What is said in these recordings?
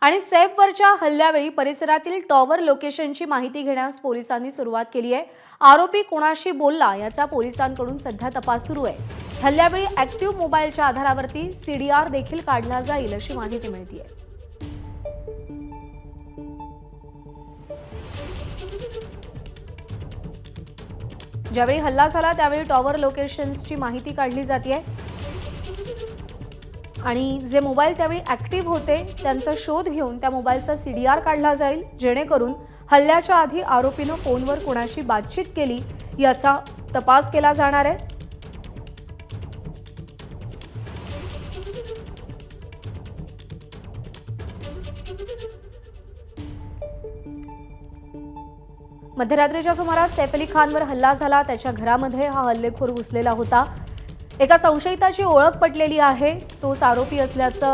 आणि सेफवरच्या हल्ल्यावेळी परिसरातील टॉवर लोकेशनची माहिती घेण्यास पोलिसांनी सुरुवात केली आहे। आरोपी कोणाशी बोलला याचा पोलिसांकडून सध्या तपास सुरू आहे। हल्ल्यावेळी ऍक्टिव्ह मोबाईलच्या आधारावरती सीडीआर देखील काढला जाईल अशी माहिती मिळते आहे। ज्यावेळी हल्ला झाला त्यावेळी टॉवर लोकेशन्सची माहिती काढली जाते आणि जे मोबाईल त्यावेळी ऍक्टिव्ह होते त्यांचा शोध घेऊन त्या मोबाईलचा सीडीआर काढला जाईल, जेणेकरून हल्ल्याच्या आधी आरोपीने फोनवर कोणाशी बातचीत केली याचा तपास केला जाणार आहे। मध्यरात्रीच्या सुमारास सैफ अली खानवर हल्ला झाला। त्याच्या घरामध्ये हा हल्लेखोर घुसलेला होता। एका संशयिताची ओळख पटलेली आहे, तोच आरोपी असल्याचा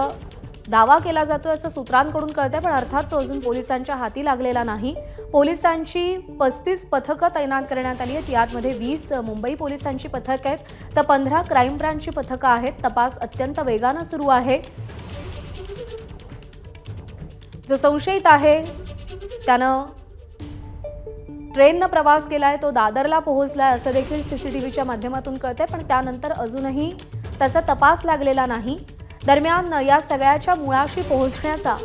दावा केला जातोय असं सूत्रांकडून कळतंय, पण अर्थात तो अजून पोलिसांच्या हाती लागलेला नाही। पोलिसांची 35 पथकं तैनात करण्यात आली आहेत। यामध्ये 20 मुंबई पोलिसांची पथक आहेत तर 15 क्राईम ब्रांचची पथकं आहेत। तपास अत्यंत वेगाने सुरू आहे। जो संशयित आहे त्यानं ट्रेनने प्रवास केलाय, तो दादरला पोहोचलाय असं देखील सीसीटीव्हीच्या माध्यमातून कळतंय, पण त्यानंतर अजूनही त्याचा तपास लागलेला नाही। दरम्यान या सगळ्याच्या मुळाशी पोहोचण्याचा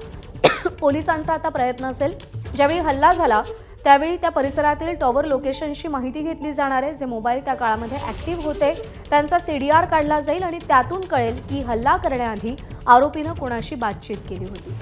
पोलिसांचा आता प्रयत्न असेल। ज्यावेळी हल्ला झाला त्यावेळी त्या परिसरातील टॉवर लोकेशनची माहिती घेतली जाणार आहे। जे मोबाईल त्या काळामध्ये ऍक्टिव्ह होते त्यांचा सीडीआर काढला जाईल आणि त्यातून कळेल की हल्ला करण्याआधी आरोपीने कोणाशी बातचीत केली होती।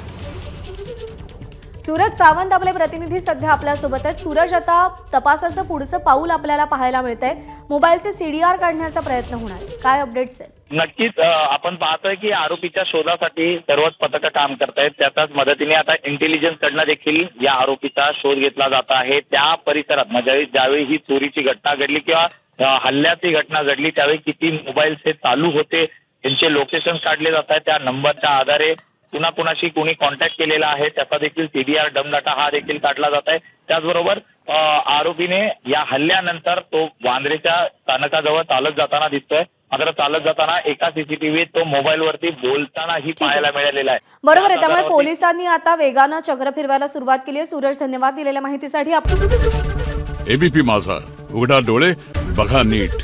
सूरज सावंत आपले प्रतिनिधी सध्या आपल्या सोबत आहेत। सूरज, आता तपासाचं पुढचं पाऊल आपल्याला पाहायला मिळतंय, मोबाईलचे सीडीआर काढण्याचा प्रयत्न होणार आहे, काय अपडेट्स आहेत? नक्कीच आपण पाहतोय की आरोपीच्या शोधासाठी सर्वच पथकं काम करतायत। त्याच्याच मदतीने आता इंटेलिजन्स कडनं देखील या आरोपीचा शोध घेतला जात आहे। त्या परिसरात ज्यावेळी ही चोरीची घटना घडली किंवा हल्ल्याची घटना घडली त्यावेळी किती मोबाईल्स हे चालू होते, त्यांचे लोकेशन काढले जात आहेत। त्या नंबरच्या आधारे कुणाशी कोणी कॉन्टॅक्ट केलेला आहे त्याचा देखील सीडीआर डाटा हा देखील काढला जात आहे। त्याचबरोबर आरोपीने या हल्ल्यानंतर तो वांद्रेच्या स्थानकाजवळ चालत जाताना दिसतोय, मात्र चालत जाताना एका सीसीटीव्हीत तो मोबाईलवरती बोलतानाही पाहायला मिळालेला आहे। बरोबर आहे, त्यामुळे पोलिसांनी आता वेगानं चक्र फिरवायला सुरुवात केली आहे। सूरज, धन्यवाद दिलेल्या माहितीसाठी। एबीपी माझा, उघडा डोळे बघा नीट।